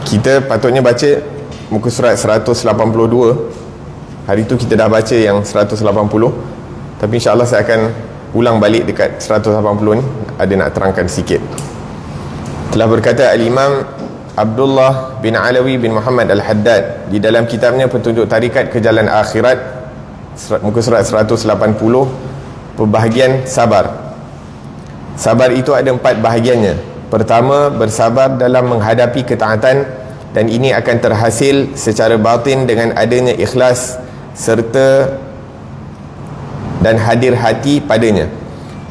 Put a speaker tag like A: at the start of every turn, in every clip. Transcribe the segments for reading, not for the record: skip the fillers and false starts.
A: Kita patutnya baca muka surat 182. Hari tu kita dah baca yang 180, tapi insyaAllah saya akan ulang balik dekat 180 ni. Ada nak terangkan sikit. Telah berkata Al-Imam Abdullah bin Alawi bin Muhammad Al-Haddad di dalam kitabnya Petunjuk Tarikat ke Jalan Akhirat, muka surat 180, perbahagian sabar. Sabar itu ada 4 bahagiannya. Pertama, bersabar dalam menghadapi ketaatan, dan ini akan terhasil secara batin dengan adanya ikhlas serta dan hadir hati padanya.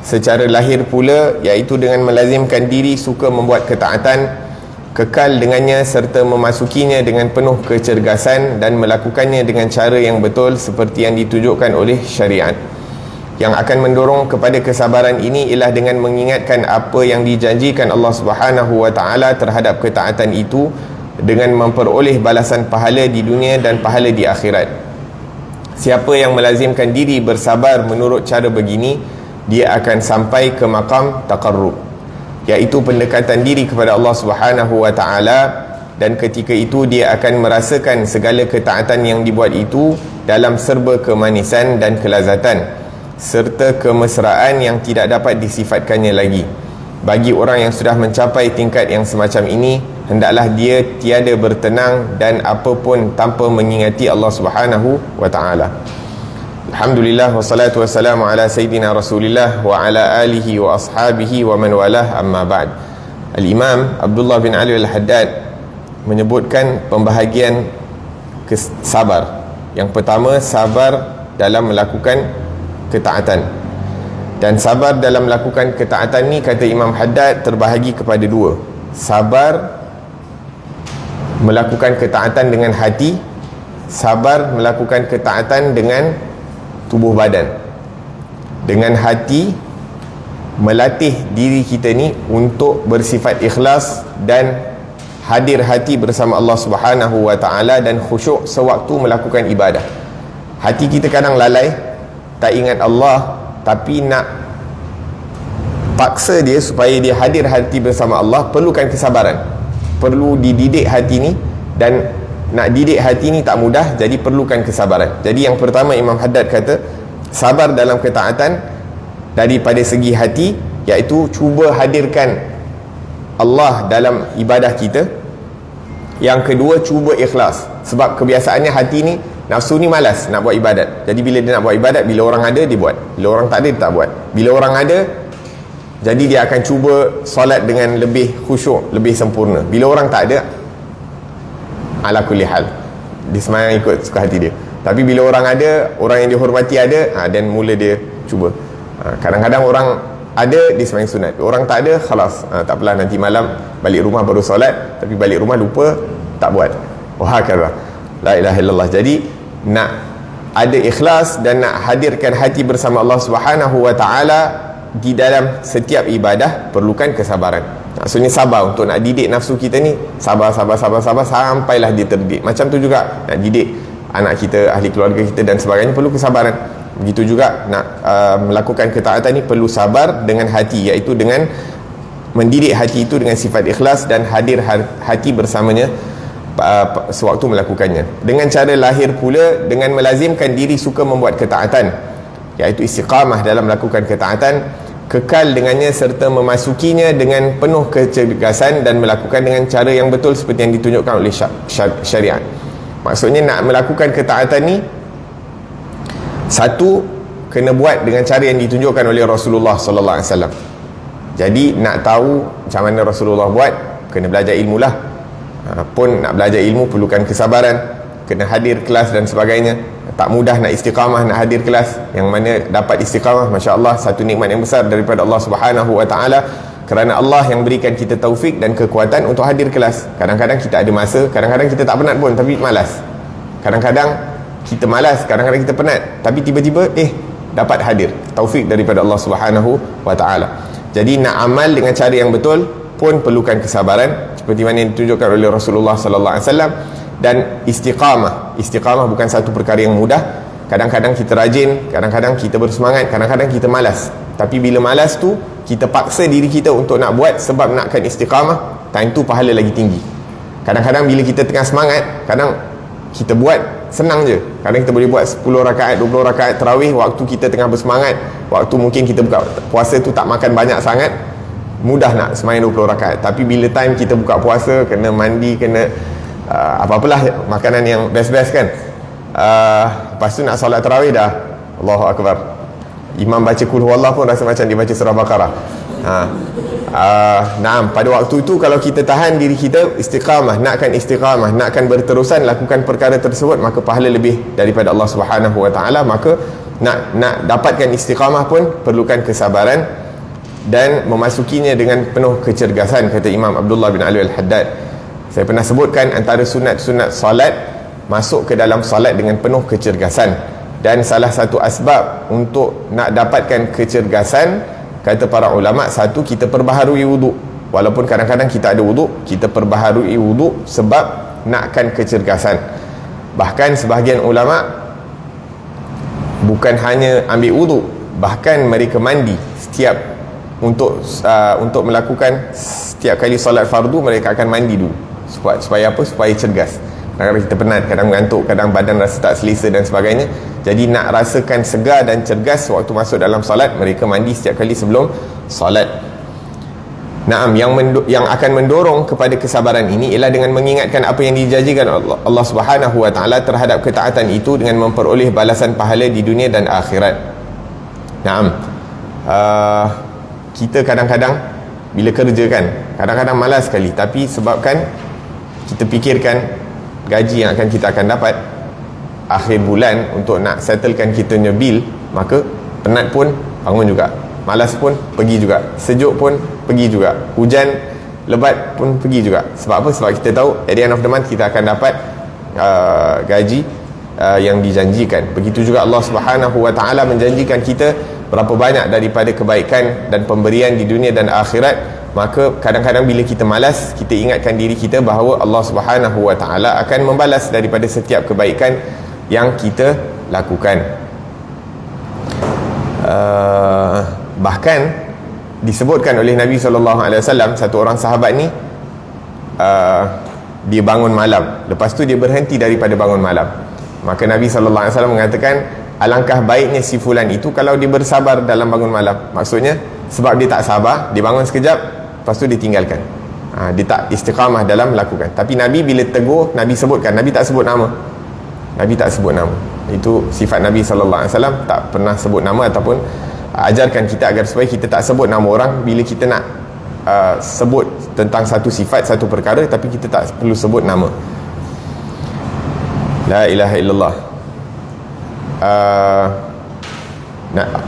A: Secara lahir pula, iaitu dengan melazimkan diri suka membuat ketaatan, kekal dengannya serta memasukinya dengan penuh kecergasan dan melakukannya dengan cara yang betul seperti yang ditunjukkan oleh syariat. Yang akan mendorong kepada kesabaran ini ialah dengan mengingatkan apa yang dijanjikan Allah Subhanahu wa taala terhadap ketaatan itu, dengan memperoleh balasan pahala di dunia dan pahala di akhirat. Siapa yang melazimkan diri bersabar menurut cara begini, dia akan sampai ke maqam taqarrub, iaitu pendekatan diri kepada Allah Subhanahu wa taala, dan ketika itu dia akan merasakan segala ketaatan yang dibuat itu dalam serba kemanisan dan kelazatan serta kemesraan yang tidak dapat disifatkannya lagi. Bagi orang yang sudah mencapai tingkat yang semacam ini, hendaklah dia tiada bertenang dan apapun tanpa mengingati Allah Subhanahu wa taala. Alhamdulillah, wassalatu wassalamu ala sayyidina Rasulillah wa ala alihi wa ashabihi wa man walah, amma ba'd. Al-Imam Abdullah bin Ali Al-Haddad menyebutkan pembahagian sabar. Yang pertama, sabar dalam melakukan ketaatan. Dan sabar dalam melakukan ketaatan ni, kata Imam Haddad, terbahagi kepada 2. Sabar melakukan ketaatan dengan hati, sabar melakukan ketaatan dengan tubuh badan. Dengan hati, melatih diri kita ni untuk bersifat ikhlas dan hadir hati bersama Allah Subhanahu wa taala dan khusyuk sewaktu melakukan ibadah. Hati kita kadang lalai, tak ingat Allah, tapi nak paksa dia supaya dia hadir hati bersama Allah, perlukan kesabaran. Perlu dididik hati ni, dan nak didik hati ni tak mudah, jadi perlukan kesabaran. Jadi yang pertama, Imam Haddad kata sabar dalam ketaatan daripada segi hati, iaitu cuba hadirkan Allah dalam ibadah kita. Yang kedua, cuba ikhlas. Sebab kebiasaannya hati ni, nafsu ni malas nak buat ibadat. Jadi bila dia nak buat ibadat, bila orang ada dia buat, bila orang tak ada dia tak buat. Bila orang ada, jadi dia akan cuba solat dengan lebih khusyuk, lebih sempurna. Bila orang tak ada, ala kulli hal, dia semayang ikut suka hati dia. Tapi bila orang ada, orang yang dihormati ada, dan mula dia cuba. Kadang-kadang orang ada, dia semayang sunat. Orang tak ada, khalas, tak apalah, nanti malam balik rumah baru solat. Tapi balik rumah lupa, tak buat. Wahakala, la ilaha illallah. Jadi nak ada ikhlas dan nak hadirkan hati bersama Allah Subhanahu wa taala di dalam setiap ibadah, perlukan kesabaran. Maksudnya sabar untuk nak didik nafsu kita ni, sabar sampailah dia terdidik. Macam tu juga nak didik anak kita, ahli keluarga kita dan sebagainya, perlu kesabaran. Begitu juga nak melakukan ketaatan ni perlu sabar dengan hati, iaitu dengan mendidik hati itu dengan sifat ikhlas dan hadir hati bersamanya sewaktu melakukannya. Dengan cara lahir pula, dengan melazimkan diri suka membuat ketaatan, iaitu istiqamah dalam melakukan ketaatan, kekal dengannya serta memasukinya dengan penuh kecergasan dan melakukan dengan cara yang betul seperti yang ditunjukkan oleh syariat. Maksudnya nak melakukan ketaatan ni, satu, kena buat dengan cara yang ditunjukkan oleh Rasulullah sallallahu alaihi wasallam. Jadi nak tahu macam mana Rasulullah buat, kena belajar ilmu lah. Pun nak belajar ilmu perlukan kesabaran, kena hadir kelas dan sebagainya. Tak mudah nak istiqamah, nak hadir kelas. Yang mana dapat istiqamah, masya-Allah, satu nikmat yang besar daripada Allah Subhanahu wa taala, kerana Allah yang berikan kita taufik dan kekuatan untuk hadir kelas. Kadang-kadang kita ada masa, kadang-kadang kita tak penat pun tapi malas. Kadang-kadang kita malas, kadang-kadang kita penat, tapi tiba-tiba dapat hadir. Taufik daripada Allah Subhanahu wa taala. Jadi nak amal dengan cara yang betul pun perlukan kesabaran, seperti mana yang ditunjukkan oleh Rasulullah sallallahu alaihi wasallam. Dan istiqamah bukan satu perkara yang mudah. Kadang-kadang kita rajin, kadang-kadang kita bersemangat, kadang-kadang kita malas. Tapi bila malas tu, kita paksa diri kita untuk nak buat sebab nakkan istiqamah, time tu pahala lagi tinggi. Kadang-kadang bila kita tengah semangat, kadang kita buat senang je. Kadang kita boleh buat 10 rakaat, 20 rakaat tarawih waktu kita tengah bersemangat, waktu mungkin kita buka puasa tu tak makan banyak sangat, mudah nak sembahyang 20 rakaat. Tapi bila time kita buka puasa, kena mandi, kena apa-apalah makanan yang best-best kan, lepas tu nak solat tarawih dah Allahu Akbar, imam baca qul huwallah pun rasa macam dia baca surah Baqarah. Pada waktu itu kalau kita tahan diri kita istiqamah, nakkan berterusan lakukan perkara tersebut, maka pahala lebih daripada Allah Subhanahu Wa Taala. Maka nak dapatkan istiqamah pun perlukan kesabaran dan memasukinya dengan penuh kecergasan. Kata Imam Abdullah bin Ali Al-Haddad, saya pernah sebutkan antara sunat-sunat salat masuk ke dalam salat dengan penuh kecergasan, dan salah satu asbab untuk nak dapatkan kecergasan, kata para ulama, satu, kita perbaharui wuduk. Walaupun kadang-kadang kita ada wuduk, kita perbaharui wuduk sebab nakkan kecergasan. Bahkan sebahagian ulama bukan hanya ambil wuduk, bahkan mereka mandi setiap untuk melakukan setiap kali solat fardu, mereka akan mandi dulu. Supaya apa? Supaya cergas. Kadang-kadang kita penat, kadang mengantuk, kadang badan rasa tak selesa dan sebagainya. Jadi nak rasakan segar dan cergas waktu masuk dalam solat, mereka mandi setiap kali sebelum solat. Naam, yang akan mendorong kepada kesabaran ini ialah dengan mengingatkan apa yang dijanjikan Allah Subhanahu Wa Taala terhadap ketaatan itu dengan memperoleh balasan pahala di dunia dan akhirat. Naam, kita kadang-kadang bila kerja kan, kadang-kadang malas sekali, tapi sebabkan kita fikirkan gaji yang kita akan dapat akhir bulan untuk nak settlekan kita punya bil, maka penat pun bangun juga, malas pun pergi juga, sejuk pun pergi juga, hujan lebat pun pergi juga. Sebab apa? Sebab kita tahu at the end of the month kita akan dapat gaji yang dijanjikan. Begitu juga Allah Subhanahu Wa Taala menjanjikan kita berapa banyak daripada kebaikan dan pemberian di dunia dan akhirat. Maka kadang-kadang bila kita malas, kita ingatkan diri kita bahawa Allah Subhanahu Wa Taala akan membalas daripada setiap kebaikan yang kita lakukan. Bahkan disebutkan oleh Nabi SAW, satu orang sahabat ni dia bangun malam, lepas tu dia berhenti daripada bangun malam. Maka Nabi SAW mengatakan, alangkah baiknya si fulan itu kalau dia bersabar dalam bangun malam. Maksudnya sebab dia tak sabar, dia bangun sekejap, lepas tu dia tinggalkan, dia tak istiqamah dalam melakukan. Tapi Nabi bila tegur, Nabi sebutkan, Nabi tak sebut nama. Nabi tak sebut nama. Itu sifat Nabi SAW, tak pernah sebut nama, ataupun ajarkan kita agar supaya kita tak sebut nama orang bila kita nak sebut tentang satu sifat, satu perkara, tapi kita tak perlu sebut nama. La ilaha illallah.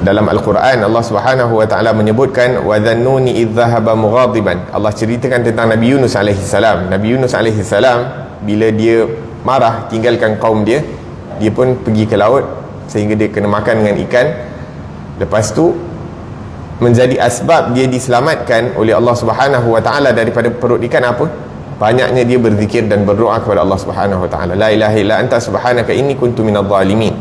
A: Dalam Al-Quran Allah Subhanahu Wa Taala menyebutkan wa dhannuni idh dhahaba mughadiban. Allah ceritakan tentang Nabi Yunus alaihi salam. Nabi Yunus alaihi salam bila dia marah tinggalkan kaum dia, dia pun pergi ke laut sehingga dia kena makan dengan ikan. Lepas tu menjadi asbab dia diselamatkan oleh Allah Subhanahu Wa Taala daripada perut ikan apa? Banyaknya dia berzikir dan berdoa kepada Allah Subhanahu Wa Taala. La ilaha illa anta subhanaka inni kuntu minadh dhalimin.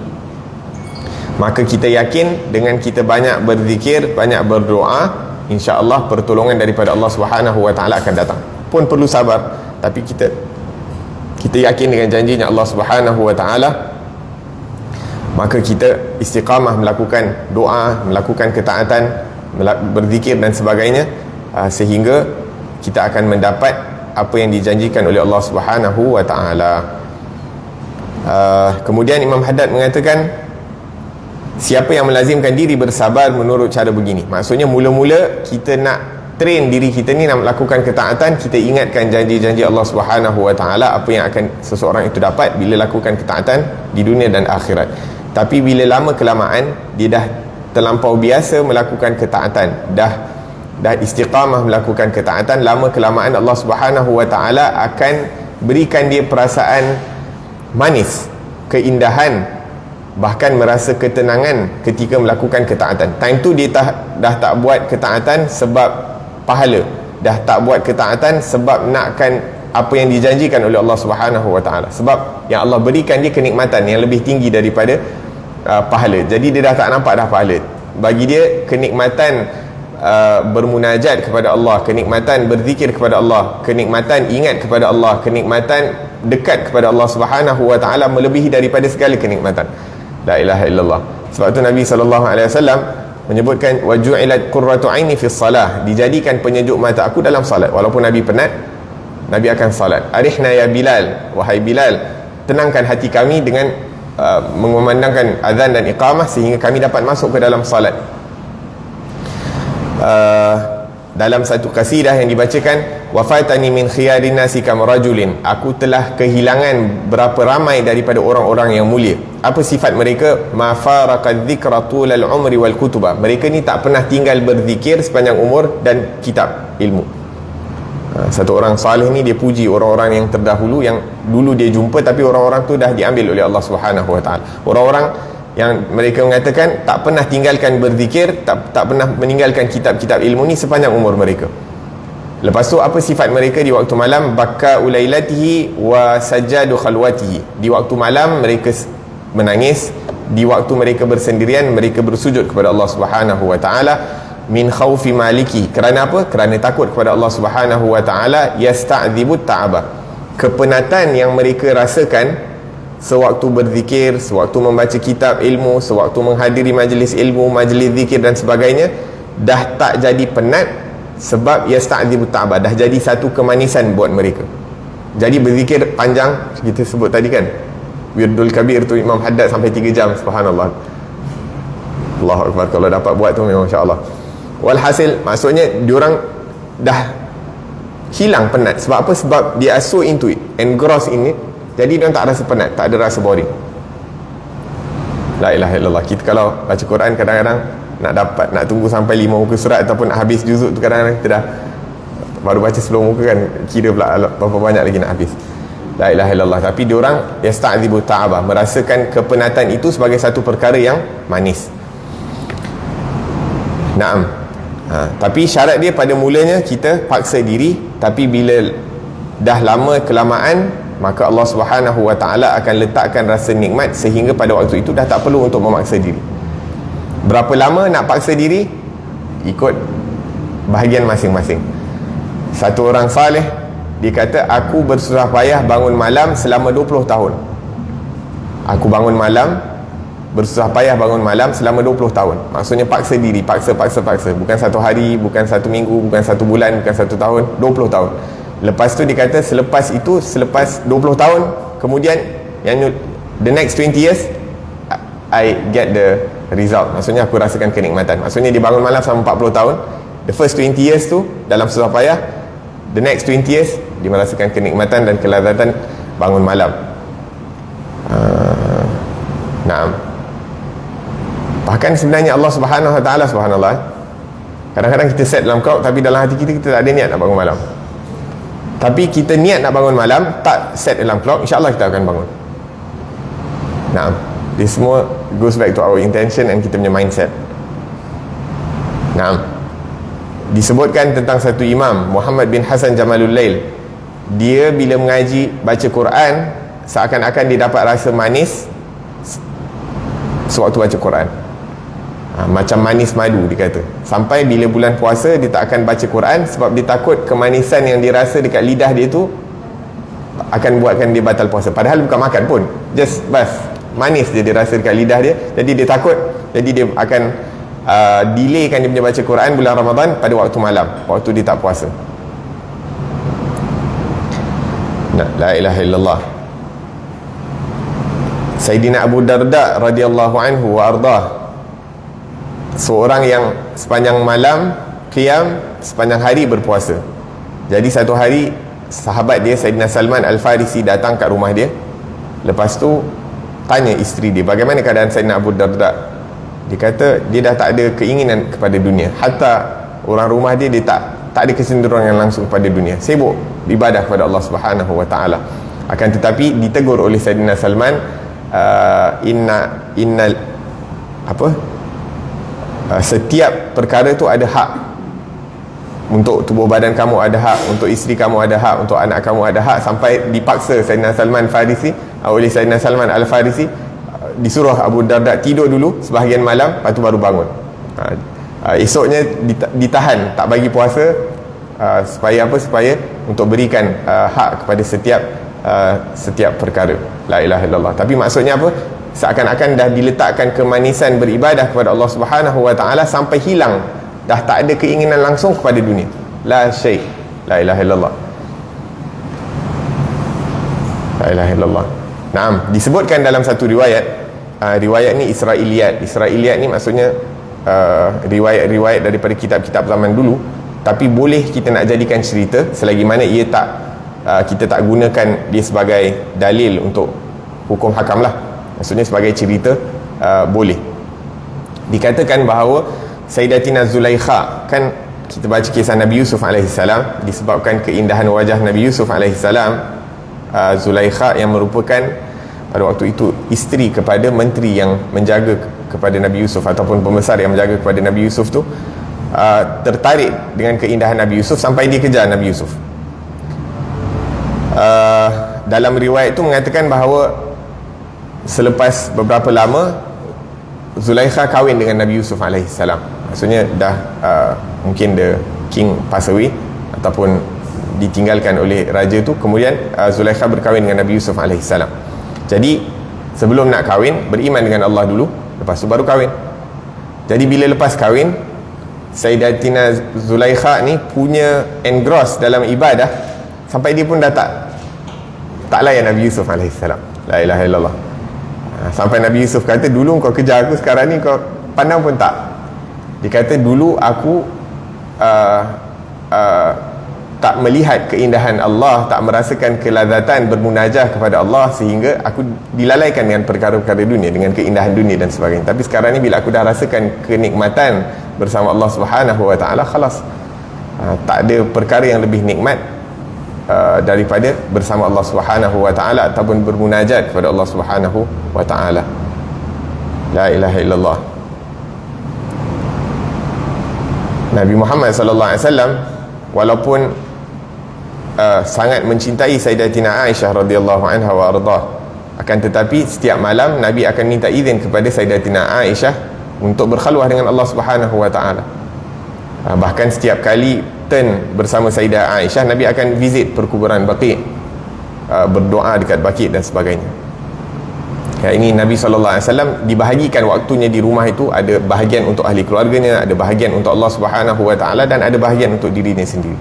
A: Maka kita yakin dengan kita banyak berzikir, banyak berdoa, insya-Allah pertolongan daripada Allah Subhanahu Wa Taala akan datang. Pun perlu sabar, tapi kita yakin dengan janjinya Allah Subhanahu Wa Taala, maka kita istiqamah melakukan doa, melakukan ketaatan, berzikir dan sebagainya, sehingga kita akan mendapat apa yang dijanjikan oleh Allah Subhanahu Wa Taala. Kemudian Imam Haddad mengatakan, siapa yang melazimkan diri bersabar menurut cara begini, maksudnya mula-mula kita nak train diri kita ni nak melakukan ketaatan, kita ingatkan janji-janji Allah Subhanahu Wa Taala, apa yang akan seseorang itu dapat bila lakukan ketaatan di dunia dan akhirat. Tapi bila lama kelamaan dia dah terlampau biasa melakukan ketaatan, dah istiqamah melakukan ketaatan, lama kelamaan Allah Subhanahu Wa Taala akan berikan dia perasaan manis, keindahan, bahkan merasa ketenangan ketika melakukan ketaatan. Time tu dia dah tak buat ketaatan sebab pahala, dah tak buat ketaatan sebab nakkan apa yang dijanjikan oleh Allah Subhanahu Wa Taala, sebab yang Allah berikan dia kenikmatan yang lebih tinggi daripada pahala. Jadi dia dah tak nampak dah pahala, bagi dia kenikmatan bermunajat kepada Allah, kenikmatan berzikir kepada Allah, kenikmatan ingat kepada Allah, kenikmatan dekat kepada Allah Subhanahu wa taala melebihi daripada segala kenikmatan. La ilaha illallah. Sebab tu Nabi SAW menyebutkan waju'ilat qurratu aini fi salah, dijadikan penyejuk mata aku dalam salat. Walaupun Nabi penat, Nabi akan salat. Arihna ya Bilal, wahai Bilal, tenangkan hati kami dengan mengumandangkan azan dan iqamah sehingga kami dapat masuk ke dalam salat. Dalam satu kasidah yang dibacakan, wafatani min khiyarin nasi kam rajulin, aku telah kehilangan berapa ramai daripada orang-orang yang mulia. Apa sifat mereka? Ma faraqad dzikra tulal umri wal kutuba, mereka ni tak pernah tinggal berzikir sepanjang umur dan kitab ilmu. Satu orang salih ni dia puji orang-orang yang terdahulu yang dulu dia jumpa, tapi orang-orang tu dah diambil oleh Allah Subhanahu wa taala. Orang-orang yang mereka mengatakan tak pernah tinggalkan berzikir, tak pernah meninggalkan kitab-kitab ilmu ni sepanjang umur mereka. Lepas tu apa sifat mereka di waktu malam? Baka ulailatihi wa sajadu khalwatihi, di waktu malam mereka menangis, di waktu mereka bersendirian mereka bersujud kepada Allah Subhanahu wa taala. Min khaufi maliki, kerana apa? Kerana takut kepada Allah Subhanahu wa taala. Yasta'dzibut ta'aba, kepenatan yang mereka rasakan sewaktu berzikir, sewaktu membaca kitab ilmu, sewaktu menghadiri majlis ilmu, majlis zikir dan sebagainya, dah tak jadi penat sebab yasta'dzibu ta'ba, dah jadi satu kemanisan buat mereka. Jadi berzikir panjang, kita sebut tadi kan, Wirdul Kabir tu Imam Haddad sampai 3 jam, subhanallah. Allahu Akbar, kalau dapat buat tu memang insya-Allah. Walhasil, maksudnya diorang dah hilang penat. Sebab apa? Sebab dia are so into it, engrossed in it. Jadi dia tak rasa penat, tak ada rasa boring. La ilaha illallah. Kita kalau baca Quran kadang-kadang nak tunggu sampai 5 muka surat ataupun nak habis juzuk tu, kadang-kadang kita dah baru baca 10 muka kan, kira pula berapa banyak lagi nak habis. La ilaha illallah. Tapi diorang yasta'dzibu ta'aba, merasakan kepenatan itu sebagai satu perkara yang manis. Naam. Tapi syarat dia pada mulanya kita paksa diri, tapi bila dah lama kelamaan, maka Allah Subhanahu wa taala akan letakkan rasa nikmat sehingga pada waktu itu dah tak perlu untuk memaksa diri. Berapa lama nak paksa diri? Ikut bahagian masing-masing. Satu orang saleh, dia kata, aku bersusah payah bangun malam selama 20 tahun. Aku bangun malam, bersusah payah bangun malam selama 20 tahun. Maksudnya paksa diri, paksa. Bukan satu hari, bukan satu minggu, bukan satu bulan, bukan satu tahun, 20 tahun. Lepas tu dia kata selepas 20 tahun kemudian, yang the next 20 years I get the result. Maksudnya aku rasakan kenikmatan. Maksudnya dia bangun malam selama 40 tahun. The first 20 years tu dalam susah payah, the next 20 years dia merasakan kenikmatan dan kelazatan bangun malam. Naam. Bahkan sebenarnya Allah Subhanahu wa taala, subhanallah, kadang-kadang kita set dalam cloud, tapi dalam hati kita tak ada niat nak bangun malam. Tapi kita niat nak bangun malam, tak set dalam clock, insyaAllah kita akan bangun. Nah, this semua goes back to our intention and kita punya mindset. Nah, disebutkan tentang satu imam, Muhammad bin Hasan Jamalul Lail. Dia bila mengaji, baca Quran, seakan-akan dia dapat rasa manis sewaktu baca Quran. Macam manis madu, dia kata. Sampai bila bulan puasa dia tak akan baca Quran sebab dia takut kemanisan yang dia rasa dekat lidah dia tu akan buatkan dia batal puasa. Padahal bukan makan pun, just bas manis je dia rasa dekat lidah dia. Jadi dia takut, jadi dia akan delaykan dia punya baca Quran bulan Ramadan pada waktu malam, waktu dia tak puasa. La ilaha illallah. Sayyidina Abu Darda radhiyallahu anhu wa ardah, seorang yang sepanjang malam qiyam, sepanjang hari berpuasa. Jadi satu hari sahabat dia Sayyidina Salman Al-Farisi datang kat rumah dia. Lepas tu tanya isteri dia, bagaimana keadaan Sayyidina Abu Darda? Dia kata dia dah tak ada keinginan kepada dunia. Hatta orang rumah dia tak ada kecenderungan langsung kepada dunia. Sibuk ibadah kepada Allah Subhanahu wa taala. Akan tetapi ditegur oleh Sayyidina Salman, setiap perkara tu ada hak. Untuk tubuh badan kamu ada hak, untuk isteri kamu ada hak, untuk anak kamu ada hak. Sampai dipaksa Sayyidina Salman Farisi oleh Sayyidina Salman Al-Farisi, disuruh Abu Darda tidur dulu sebahagian malam, lepas tu baru bangun. Esoknya ditahan, tak bagi puasa, supaya apa? Supaya untuk berikan hak kepada setiap perkara. La ilaha illallah. Tapi maksudnya apa? Seakan-akan dah diletakkan kemanisan beribadah kepada Allah Subhanahu wa taala sampai hilang, dah tak ada keinginan langsung kepada dunia. La syai'. La ilaha illallah. La ilaha illallah. Naam, disebutkan dalam satu riwayat, riwayat ni Israiliyat ni maksudnya riwayat-riwayat daripada kitab-kitab zaman dulu, tapi boleh kita nak jadikan cerita selagi mana ia kita tak gunakan dia sebagai dalil untuk hukum hakam lah. Maksudnya sebagai cerita, boleh. Dikatakan bahawa Sayyidatina Zulaikha, kan kita baca kisah Nabi Yusuf AS, disebabkan keindahan wajah Nabi Yusuf AS, Zulaikha yang merupakan pada waktu itu isteri kepada menteri yang menjaga kepada Nabi Yusuf, ataupun pembesar yang menjaga kepada Nabi Yusuf tu, tertarik dengan keindahan Nabi Yusuf sampai dia kejar Nabi Yusuf. Dalam riwayat itu mengatakan bahawa selepas beberapa lama Zulaikha kahwin dengan Nabi Yusuf AS. Maksudnya dah mungkin the king pass away ataupun ditinggalkan oleh raja tu, kemudian Zulaikha berkahwin dengan Nabi Yusuf AS. Jadi sebelum nak kahwin beriman dengan Allah dulu, lepas tu baru kahwin. Jadi bila lepas kahwin, Sayyidatina Zulaikha ni punya engross dalam ibadah sampai dia pun dah tak layan Nabi Yusuf AS. La ilaha illallah. Sampai Nabi Yusuf kata, dulu kau kejar aku, sekarang ni kau pandang pun tak. Dia kata, dulu aku tak melihat keindahan Allah, tak merasakan kelazatan bermunajah kepada Allah, sehingga aku dilalaikan dengan perkara-perkara dunia, dengan keindahan dunia dan sebagainya. Tapi sekarang ni bila aku dah rasakan kenikmatan bersama Allah Subhanahu wa taala, khalas, tak ada perkara yang lebih nikmat daripada bersama Allah Subhanahu wa taala ataupun bermunajat kepada Allah Subhanahu wa taala. La ilaha illallah. Nabi Muhammad sallallahu alaihi wasallam walaupun sangat mencintai Sayyidatina Aisyah radhiyallahu anha wa ardhah, akan tetapi setiap malam Nabi akan minta izin kepada Sayyidatina Aisyah untuk berkhalwah dengan Allah Subhanahu wa taala. Bahkan setiap kali turn bersama Sayyidah Aisyah, Nabi akan visit perkuburan Baqi', berdoa dekat Baqi' dan sebagainya. Ini Nabi SAW dibahagikan waktunya di rumah itu, ada bahagian untuk ahli keluarganya, ada bahagian untuk Allah Subhanahu wa taala, dan ada bahagian untuk dirinya sendiri.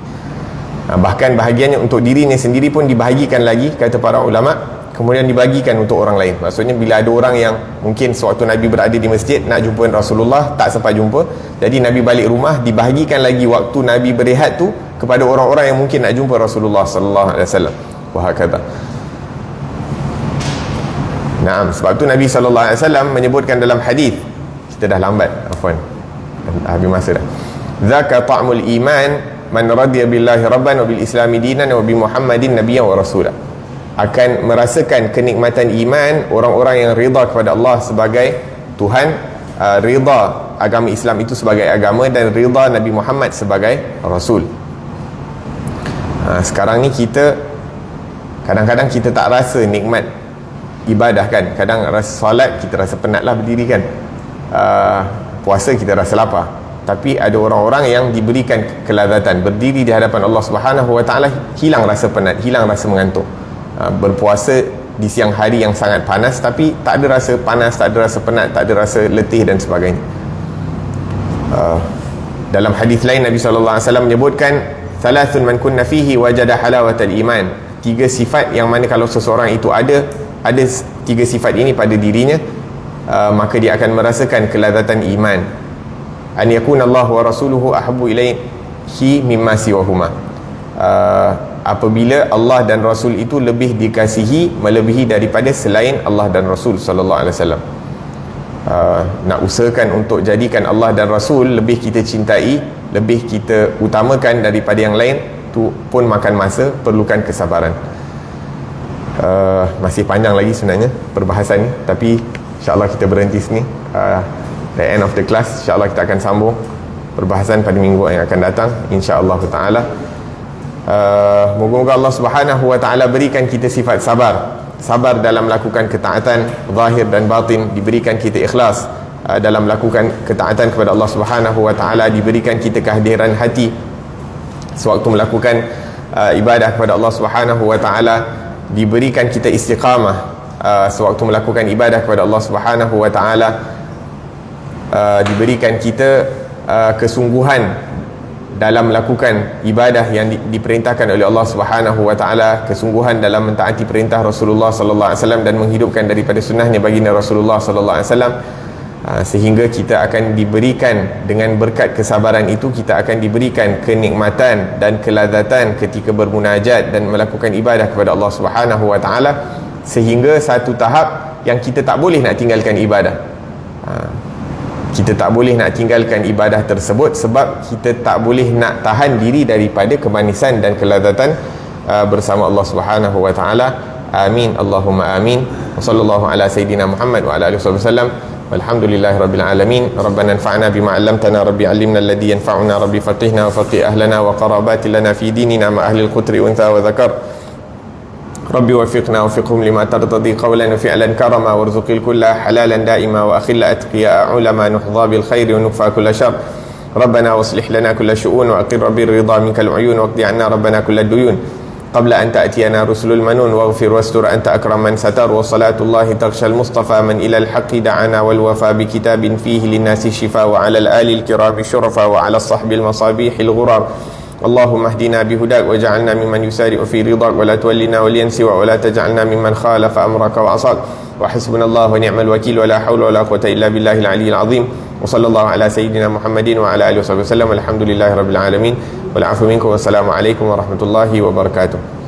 A: Bahkan bahagiannya untuk dirinya sendiri pun dibahagikan lagi, kata para ulama, kemudian dibagikan untuk orang lain. Maksudnya bila ada orang yang mungkin sewaktu Nabi berada di masjid nak jumpa Rasulullah, tak sempat jumpa, jadi Nabi balik rumah, dibahagikan lagi waktu Nabi berehat tu kepada orang-orang yang mungkin nak jumpa Rasulullah sallallahu alaihi wasallam. Wa hakadha. Naam, sebab tu Nabi sallallahu alaihi wasallam menyebutkan dalam hadis, kita dah lambat, afwan, habis masa dah. Zaka ta'mul iman man radiya billahi rabban wa bil islami dinan wa bi Muhammadin nabiyyan wa rasula. Akan merasakan kenikmatan iman orang-orang yang rida kepada Allah sebagai Tuhan, rida agama Islam itu sebagai agama, dan rida Nabi Muhammad sebagai Rasul. Sekarang ni kita kadang-kadang kita tak rasa nikmat ibadah kan. Kadang rasa solat kita rasa penat lah berdiri kan, puasa kita rasa lapar. Tapi ada orang-orang yang diberikan kelazatan berdiri di hadapan Allah Subhanahu wa taala, hilang rasa penat, hilang rasa mengantuk. Berpuasa di siang hari yang sangat panas, tapi tak ada rasa panas, tak ada rasa penat, tak ada rasa letih dan sebagainya. Dalam hadis lain Nabi SAW menyebutkan, thalathun man kunna fihi wajada halawatal iman. 3 sifat yang mana kalau seseorang itu ada 3 sifat ini pada dirinya, maka dia akan merasakan kelazatan iman. An yakuna Allah wa rasuluhu ahabbu ilaihi mimma siwahuma. Apabila Allah dan Rasul itu lebih dikasihi melebihi daripada selain Allah dan Rasul sallallahu alaihi wasallam. Nak usahakan untuk jadikan Allah dan Rasul lebih kita cintai, lebih kita utamakan daripada yang lain, tu pun makan masa, perlukan kesabaran. Masih panjang lagi sebenarnya perbahasan ni, tapi insyaAllah kita berhenti sini. The end of the class, insyaAllah kita akan sambung perbahasan pada minggu yang akan datang, insyaAllah ta'ala. Moga-moga Allah Subhanahu wa ta'ala berikan kita sifat sabar dalam melakukan ketaatan zahir dan batin, diberikan kita ikhlas dalam melakukan ketaatan kepada Allah Subhanahu wa taala, diberikan kita kehadiran hati sewaktu melakukan ibadah kepada Allah Subhanahu wa taala, diberikan kita istiqamah sewaktu melakukan ibadah kepada Allah Subhanahu wa taala, diberikan kita kesungguhan dalam melakukan ibadah yang diperintahkan oleh Allah Subhanahu wa taala, kesungguhan dalam mentaati perintah Rasulullah sallallahu alaihi wasallam dan menghidupkan daripada sunnahnya baginda Rasulullah sallallahu alaihi wasallam, sehingga kita akan diberikan dengan berkat kesabaran itu, kita akan diberikan kenikmatan dan kelazatan ketika bermunajat dan melakukan ibadah kepada Allah Subhanahu wa taala, sehingga satu tahap yang kita tak boleh nak tinggalkan ibadah. Kita tak boleh nak tinggalkan ibadah tersebut sebab kita tak boleh nak tahan diri daripada kemanisan dan kelazatan bersama Allah Subhanahu wa taala. Amin, Allahumma amin. Wa sallallahu ala sayidina Muhammad wa ala alihi wasallam. Walhamdulillahirabbil alamin. Rabbana anfa'na bima 'allamtana, rabbi 'allimna alladhi yanfa'una, rabbi faqihna wa faqih ahlana wa qarabati lana fi dinina ma ahli al-qutri untha wa dhakar. ربي وفقنا وفقهم لما ترتضي قولا وفعلا كرما، وارزق الكل حلالا دائما، وأخل أتقياء علما، نحظى بالخير ونكفى كل شر. ربنا واصلح لنا كل شؤون، وأقر بالرضا منك العيون، واقض عنا ربنا كل الديون قبل أن تأتينا رسل المنون، واغفر واستر أنت أكرم من ستر، وصلاة الله تغشى المصطفى من إلى الحق دعانا، والوفى بكتاب فيه للناس الشفاء، وعلى الآل الكرام الشرفاء، وعلى الصحب المصابيح الغرار. اللهم اهدنا بهداك واجعلنا ممن يسارع في رضاك، ولا تولنا وليا سوى، ولا تجعلنا ممن خالف أمرك وعصاك. وحسبنا الله ونعم الوكيل، ولا حول ولا قوة إلا بالله العلي العظيم. وصلى الله على سيدنا محمد وعلى آله وصحبه وسلم. الحمد لله رب العالمين، والعفو منكم، والسلام عليكم ورحمة الله وبركاته.